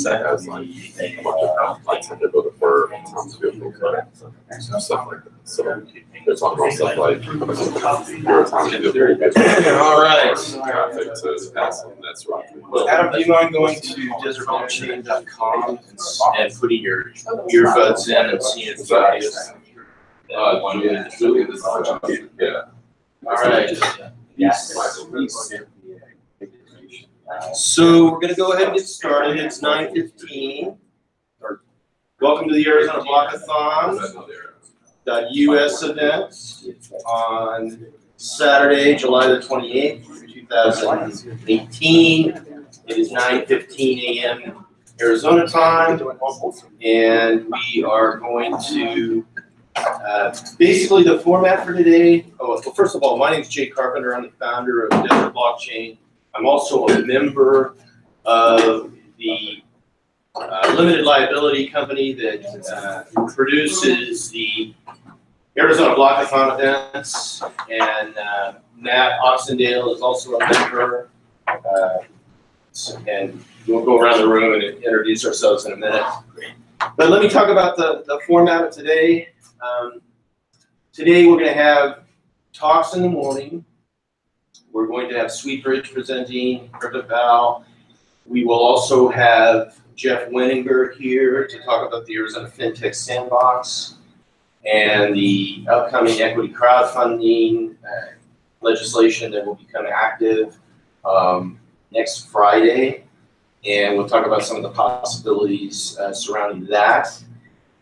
set has like a bunch of lights in it, but for stuff like that. So it's all stuff like all right. Traffic to pass on. That's right. Adam, do you mind going to desertblockchain.com and putting your earbuds in and seeing if it's obvious? Julian is yeah. All right. So we're going to go ahead and get started. It's 9:15. Welcome to the Arizona Blockathon .us event on Saturday, July the 28th, 2018. It is 9:15 a.m. Arizona time, and we are going to basically the format for today. Oh, well, first of all, my name is Jay Carpenter. I'm the founder of Desert Blockchain. I'm also a member of the limited liability company that produces the Arizona Blockathon events, and Matt Oxendale is also a member. And we'll go around the room and introduce ourselves in a minute. But let me talk about the format of today. Today we're going to have talks in the morning. We're going to have Sweetbridge presenting, CryptoVal. We will also have Jeff Wenninger here to talk about the Arizona FinTech Sandbox and the upcoming equity crowdfunding legislation that will become active next Friday. And we'll talk about some of the possibilities surrounding that.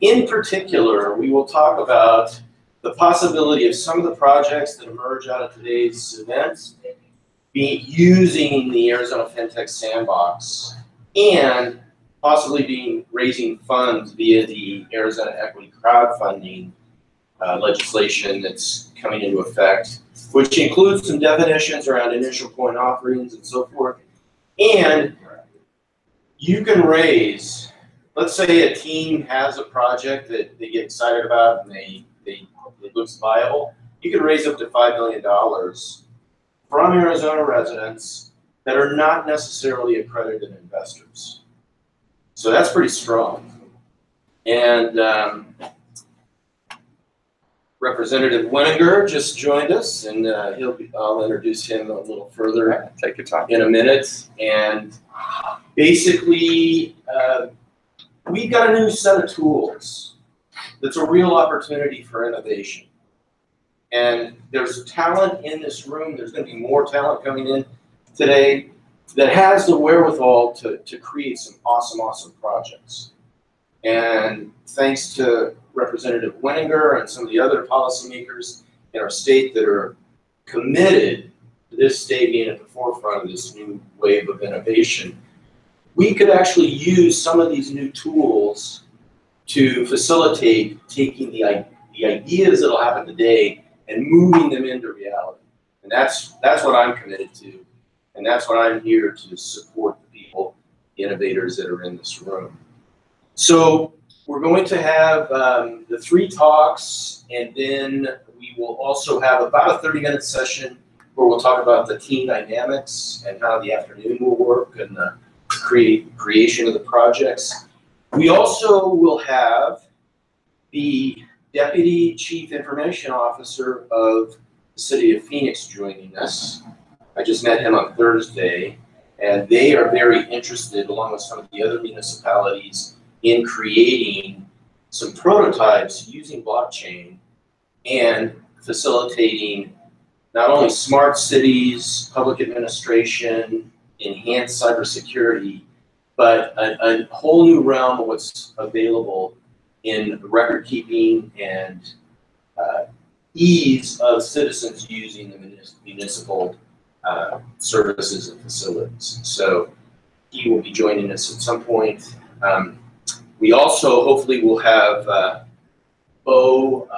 In particular, we will talk about the possibility of some of the projects that emerge out of today's events using the Arizona FinTech Sandbox and possibly raising funds via the Arizona equity crowdfunding legislation that's coming into effect, which includes some definitions around initial coin offerings and so forth. And you can raise, let's say a team has a project that they get excited about and it looks viable. You can raise up to $5 million from Arizona residents that are not necessarily accredited investors. So that's pretty strong. And Representative Wenninger just joined us, and I'll introduce him a little further. Take your time. In a minute. And basically, we've got a new set of tools that's a real opportunity for innovation. And there's talent in this room. There's going to be more talent coming in today that has the wherewithal to create some awesome projects. And thanks to Representative Wenninger and some of the other policymakers in our state that are committed to this state being at the forefront of this new wave of innovation, we could actually use some of these new tools to facilitate taking the ideas that'll happen today and moving them into reality. And that's what I'm committed to. And that's what I'm here to support the people, the innovators that are in this room. So we're going to have the 3 talks, and then we will also have about a 30-minute session where we'll talk about the team dynamics and how the afternoon will work and the creation of the projects. We also will have the Deputy Chief Information Officer of the City of Phoenix joining us. I just met him on Thursday, and they are very interested, along with some of the other municipalities, in creating some prototypes using blockchain and facilitating not only smart cities, public administration, enhanced cybersecurity, but a whole new realm of what's available in record keeping and ease of citizens using the municipal services and facilities. So he will be joining us at some point. We also hopefully will have Bo,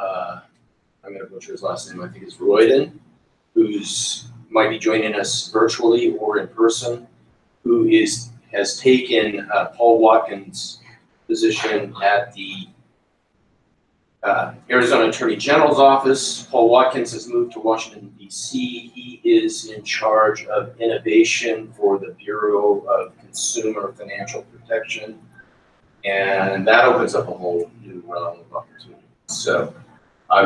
I'm going to butcher his last name, I think it's Royden, who's might be joining us virtually or in person, who has taken Paul Watkins' position at the Arizona Attorney General's office. Paul Watkins has moved to Washington, D.C. He is in charge of innovation for the Bureau of Consumer Financial Protection. And that opens up a whole new realm of opportunity. So I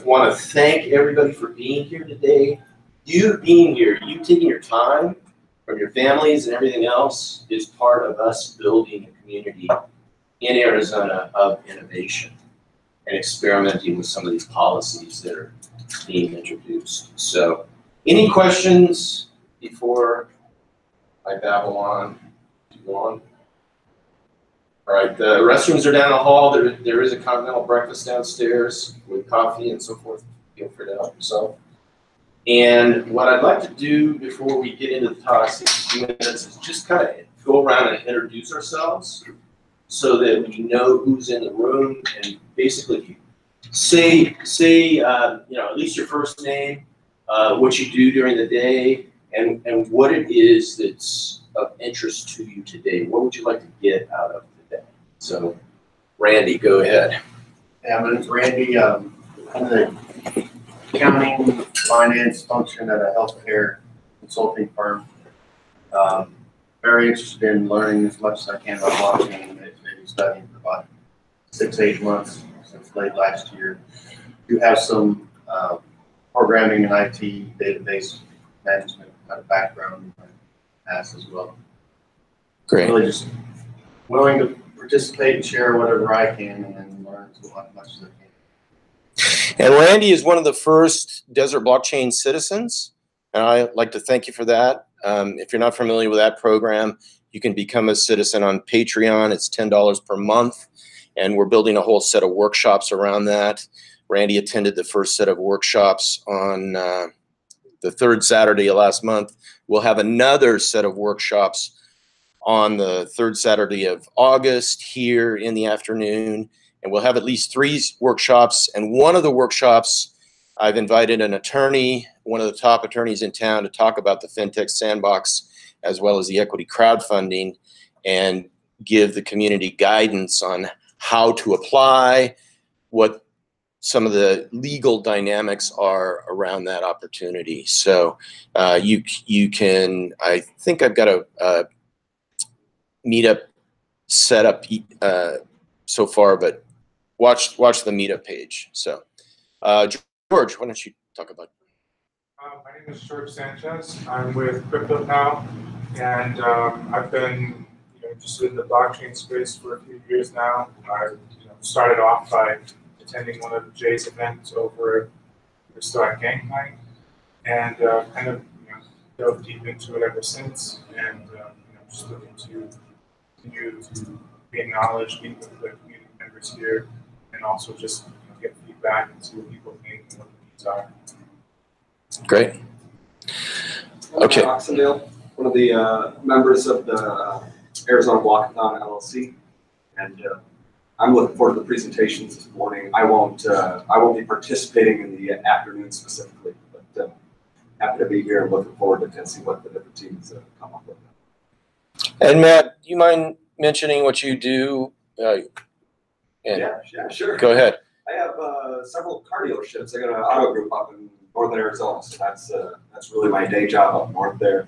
want to thank everybody for being here today. You being here, you taking your time from your families and everything else is part of us building a community in Arizona of innovation and experimenting with some of these policies that are being introduced. So any questions before I babble on too long? All right, the restrooms are down the hall. There is a continental breakfast downstairs with coffee and so forth. Feel free to help yourself. And what I'd like to do before we get into the talks in a few minutes is just kind of go around and introduce ourselves so that we know who's in the room, and basically say you know, at least your first name, what you do during the day, and what it is that's of interest to you today. What would you like to get out of today? So, Randy, go ahead. Yeah, my name's Randy. I'm the accounting finance function at a healthcare consulting firm. Very interested in learning as much as I can about blockchain. Maybe studying for about 6-8 months since late last year. Do have some programming and IT database management kind of background in my past as well. Great. Really just willing to participate and share whatever I can, and then learn as much as I can. And Randy is one of the first Desert Blockchain citizens, and I'd like to thank you for that. If you're not familiar with that program, you can become a citizen on Patreon. It's $10 per month, and we're building a whole set of workshops around that. Randy attended the first set of workshops on the third Saturday of last month. We'll have another set of workshops on the third Saturday of August here in the afternoon. And we'll have at least 3 workshops. And one of the workshops, I've invited an attorney, one of the top attorneys in town, to talk about the FinTech Sandbox as well as the equity crowdfunding and give the community guidance on how to apply, what some of the legal dynamics are around that opportunity. So you can, I think I've got a meetup set up so far, but watch the meetup page. So George, why don't you talk about it? My name is George Sanchez. I'm with CryptoPal, and I've been interested in the blockchain space for a few years now. I started off by attending one of Jay's events over at Start Gangplank, and kind of dove deep into it ever since, and just looking to continue to gain knowledge, meet with the community members here, and also just get feedback and see what people think and what the needs are. Great. Okay. Oxendale, one of the members of the Arizona Blockathon LLC, and I'm looking forward to the presentations this morning. I won't be participating in the afternoon specifically, but happy to be here and looking forward to see what the different teams come up with. And Matt, do you mind mentioning what you do? Yeah, sure. Go ahead. I have several car dealerships. I got an auto group up in northern Arizona, so that's really my day job up north there.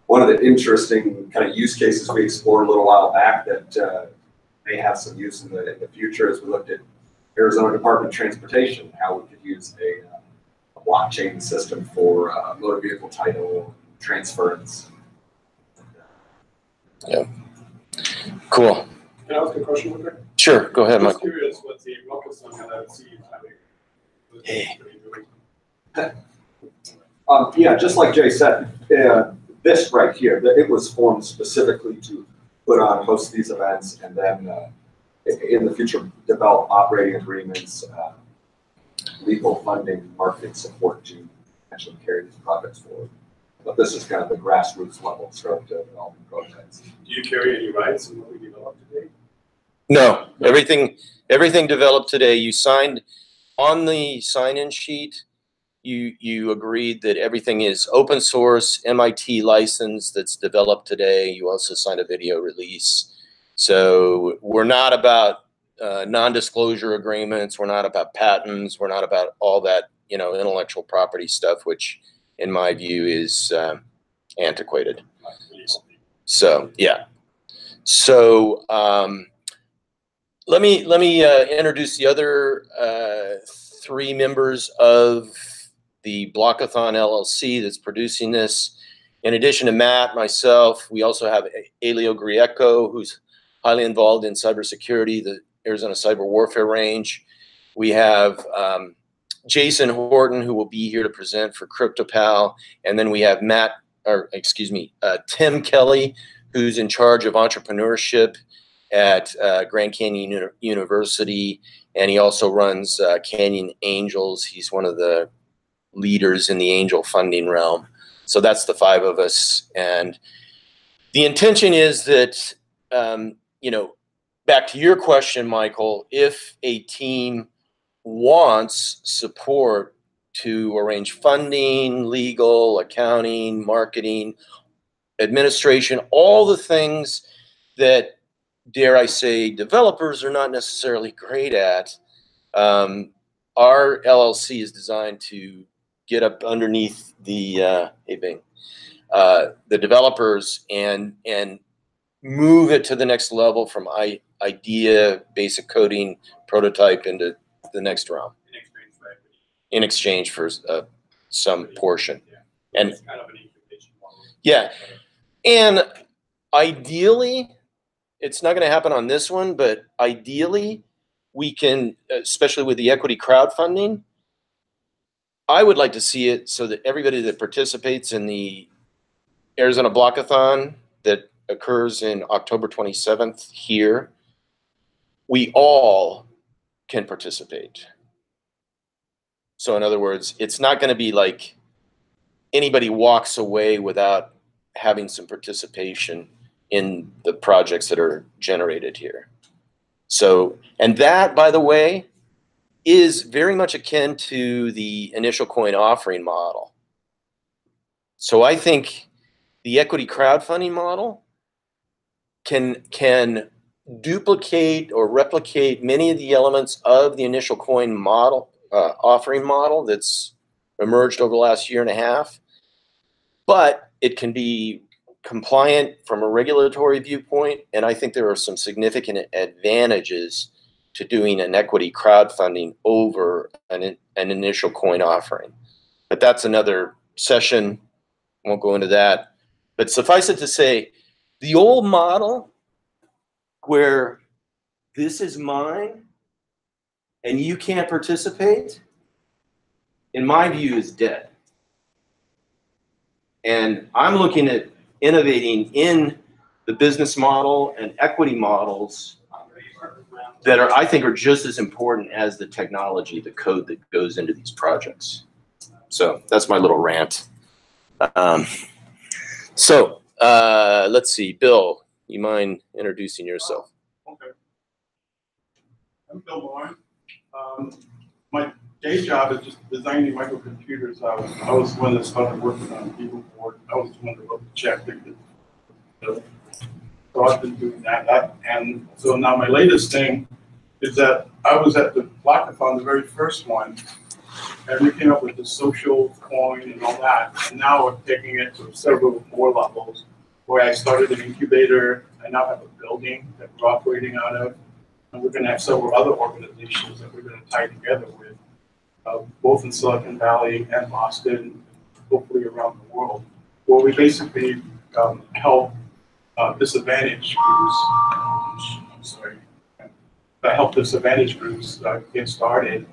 One of the interesting kind of use cases we explored a little while back that may have some use in the future is we looked at Arizona Department of Transportation, how we could use a blockchain system for motor vehicle title transference. Yeah. Cool. Can I ask a question with that? Sure. Go ahead, I'm Mike. just curious what the focus on LLC is having. Hey. Yeah, just like Jay said, this right here, it was formed specifically to put on, host these events, and then in the future develop operating agreements, legal funding, marketing support to actually carry these projects forward. But this is kind of the grassroots level start to developing prototypes. Do you carry any rights in what we developed today? No, everything developed today. You signed on the sign-in sheet. You agreed that everything is open source, MIT license that's developed today. You also signed a video release. So we're not about non-disclosure agreements. We're not about patents. We're not about all that, you know, intellectual property stuff, which in my view is antiquated. So, yeah. So let me introduce the other 3 members of the Blockathon LLC that's producing this. In addition to Matt, myself, we also have Elio Grieco, who's highly involved in cybersecurity, the Arizona Cyber Warfare Range. We have Jason Horton, who will be here to present for CryptoPal. And then we have Tim Kelly, who's in charge of entrepreneurship at Grand Canyon University. And he also runs Canyon Angels. He's one of the leaders in the angel funding realm. So that's the 5 of us. And the intention is that, you know, back to your question, Michael, if a team wants support to arrange funding, legal, accounting, marketing, administration, all the things that, dare I say, developers are not necessarily great at, our LLC is designed to get up underneath the developers and move it to the next level from idea, basic coding, prototype into the next realm. In exchange for some portion. And It's kind of an incubation model. yeah, and ideally, it's not going to happen on this one, but ideally, we can, especially with the equity crowdfunding, I would like to see it so that everybody that participates in the Arizona Blockathon that occurs in October 27th here, we all can participate. So in other words, it's not going to be like anybody walks away without having some participation in the projects that are generated here. So, and that, by the way, is very much akin to the initial coin offering model. So I think the equity crowdfunding model can duplicate or replicate many of the elements of the initial coin model, offering model that's emerged over the last 1.5 years, but it can be compliant from a regulatory viewpoint, and I think there are some significant advantages to doing an equity crowdfunding over an initial coin offering. But that's another session. Won't go into that. But suffice it to say, the old model where this is mine and you can't participate, in my view, is dead. And I'm looking at innovating in the business model and equity models that are, I think, are just as important as the technology, the code that goes into these projects. So that's my little rant. Let's see, Bill, you mind introducing yourself? Okay. I'm Bill Lauren. My day job is just designing microcomputers. I was the one that started working on Beagle board. I was the one that wrote the check. So I've been doing that. And so now my latest thing is that I was at the Blockathon, the very first one, and we came up with the social coin and all that. And now we're taking it to several more levels, where I started an incubator. I now have a building that we're operating out of. And we're going to have several other organizations that we're going to tie together with, both in Silicon Valley and Boston, hopefully around the world, where we basically help disadvantaged groups, help disadvantaged groups get started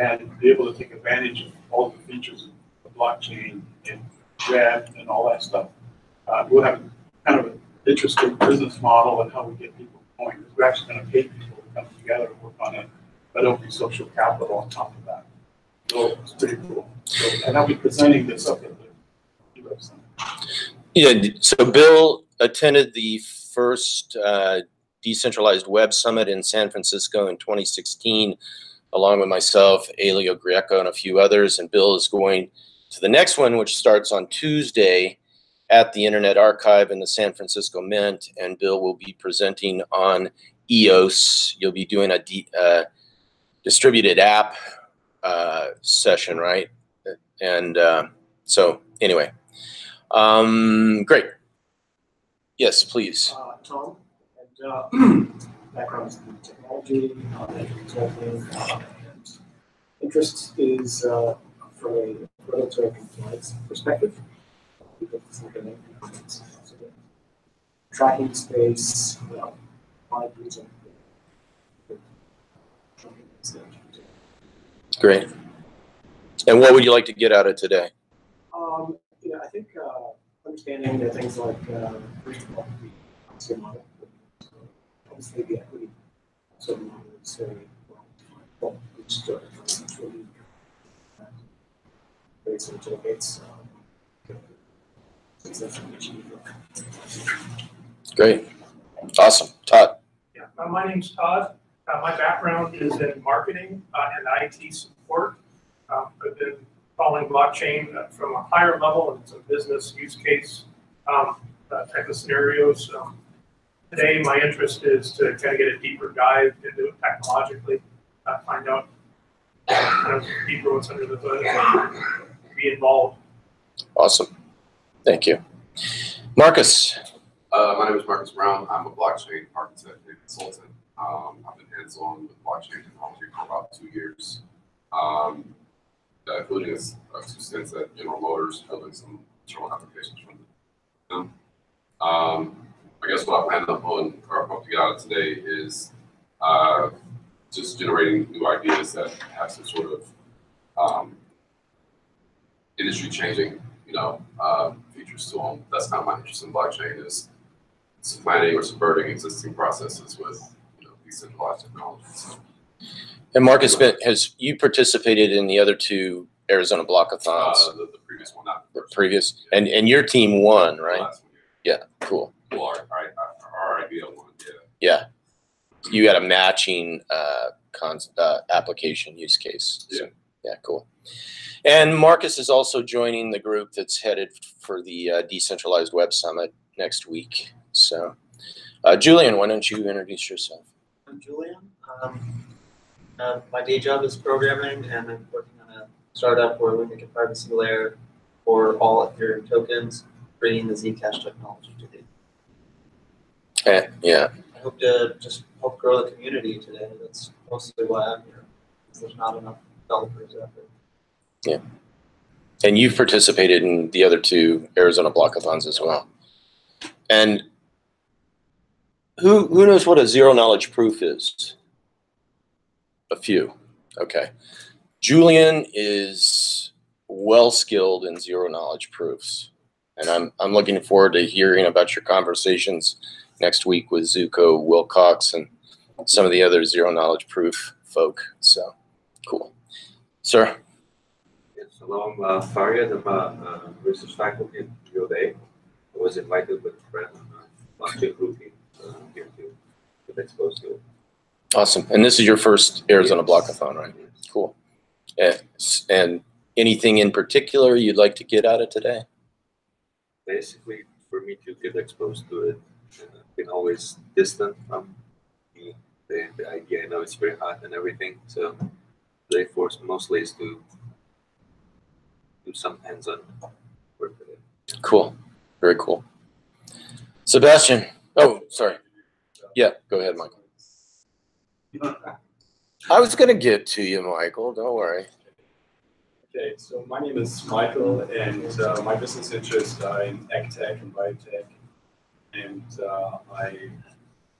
and be able to take advantage of all the features of the blockchain and web and all that stuff. We'll have kind of an interesting business model and how we get people going. We're actually going to pay people to come together and work on it, but it'll be social capital on top of that. So it's pretty cool. And I'll be presenting this up at the website. Yeah, so Bill attended the first Decentralized Web Summit in San Francisco in 2016, along with myself, Elio Grieco, and a few others. And Bill is going to the next one, which starts on Tuesday at the Internet Archive in the San Francisco Mint. And Bill will be presenting on EOS. You'll be doing a distributed app session, right? And so anyway, great. Yes, please. Tom, and background in technology, consulting, and interest is from a regulatory compliance perspective. Tracking space, Great. And what would you like to get out of today? I think understanding that things like first of all, the model, obviously the equity sort of model is very well, which really very sort of generates success and achievement. Great. Awesome. Todd. Yeah, my name's Todd. My background is in marketing and IT support. I've been following blockchain from a higher level and some business use case type of scenarios. Today, my interest is to kind of get a deeper dive into it technologically, find out kind of deeper what's under the hood, and be involved. Awesome. Thank you. Marcus. My name is Marcus Brown. I'm a blockchain architect and consultant. I've been hands-on with blockchain technology for about 2 years, including 2 stints at General Motors, building some internal applications from them. I guess what I plan on or hope to get out of today is just generating new ideas that have some sort of industry-changing, features to them. That's kind of my interest in blockchain is supplanting or subverting existing processes with decentralized technology. So, And Marcus, has you participated in the other 2 Arizona Blockathons? the previous one, not the previous, and your team won, right? last one. Yeah, cool. Well, our idea one, Yeah, you had a matching application use case. So, yeah, cool. And Marcus is also joining the group that's headed for the Decentralized Web Summit next week. So, Julian, why don't you introduce yourself? I'm Julian. My day job is programming, and I'm working on a startup where we make a privacy layer for all Ethereum tokens, bringing the Zcash technology to the. Yeah. I hope to just help grow the community today. That's mostly why I'm here. There's not enough developers out there. Yeah. And you've participated in the other 2 Arizona Blockathons as well. And who knows what a zero knowledge proof is? A few. Okay. Julian is well skilled in zero knowledge proofs. And I'm looking forward to hearing about your conversations next week with Zuko, Wilcox, and some of the other zero knowledge proof folk. So cool. Sir? Yes, hello, I'm Farid. I'm a research faculty at UAT. I was invited with a friend on a blockchain grouping here to get exposed to it. Awesome. And this is your first Arizona Blockathon, right? Cool. And anything in particular you'd like to get out of today? Basically, for me to get exposed to it, I've been always distant from the idea. I know it's very hot and everything, so the force mostly is to do some hands-on work with it. Cool. Very cool. Sebastian. Oh, sorry. Yeah, go ahead, Michael. I was going to get to you, Michael. Don't worry. Okay, so my name is Michael, and my business interests are in ag-tech and biotech. And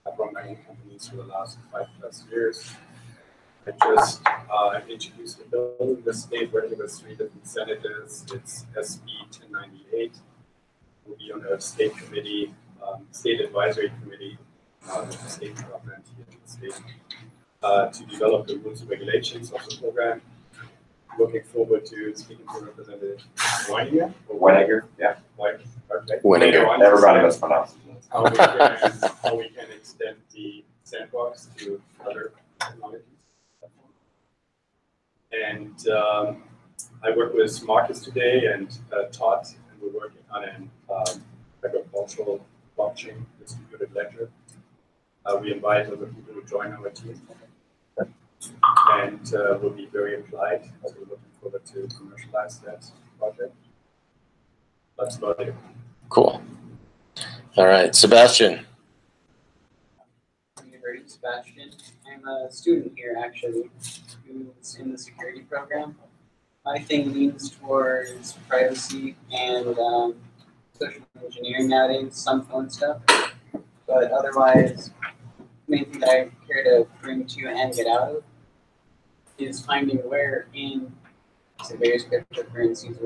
I've run my own companies for the last 5+ years. I just introduced a bill in the state working with 3 different senators. It's SB 1098. We'll be on a state committee, state advisory committee, with the state government here in the state, to develop the rules and regulations of the program. Looking forward to speaking to Representative Weininger. Yeah, Weininger. Everybody mispronounces it. How we can extend the sandbox to other technologies. And I work with Marcus today and Todd, and we're working on an agricultural blockchain distributed ledger. We invite other people to join our team. And we'll be very applied. So we're looking forward to commercialize that project. That's about it. Cool. All right, Sebastian. I'm Sebastian. I'm a student here actually, who's in the security program. My thing leans towards privacy and social engineering nowadays, some phone stuff. But otherwise, the main thing that I care to bring to and get out of is finding where in the various cryptocurrencies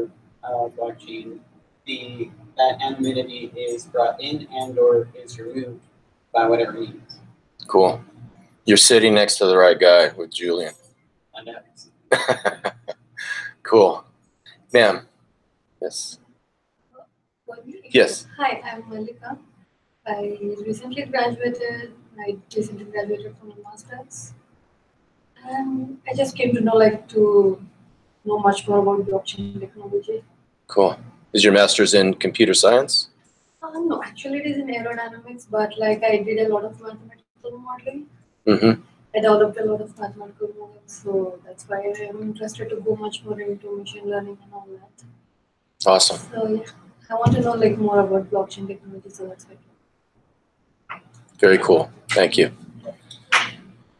or blockchain that anonymity is brought in and or is removed by whatever means. Cool. You're sitting next to the right guy with Julian. I know. Cool. Ma'am. Yes. Yes. Hi, I'm Malika. I recently graduated from a master's. And I just came to know much more about blockchain technology. Cool. Is your master's in computer science? No, actually it is in aerodynamics, but I did a lot of mathematical modeling. Mm-hmm. I developed a lot of mathematical models, so that's why I'm interested to go much more into machine learning and all that. Awesome. So yeah, I want to know more about blockchain technology, so that's why. Very cool. Thank you.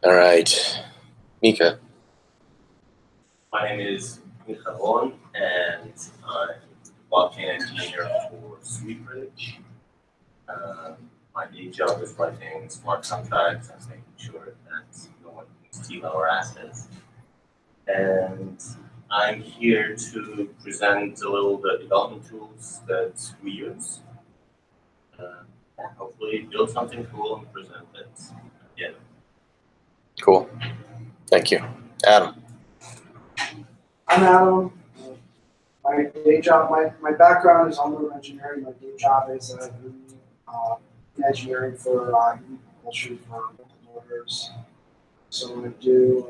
All right. Mika. My name is Mika Von, and I'm a blockchain engineer for Sweetbridge. My day job is writing smart contracts and making sure that no one can steal our assets. And I'm here to present a little the development tools that we use. And hopefully build something cool and present it at the end. Cool. Thank you. Adam. I'm Adam. My day job, my background is automotive engineering. My day job is in engineering for propulsion for locomotives. So I do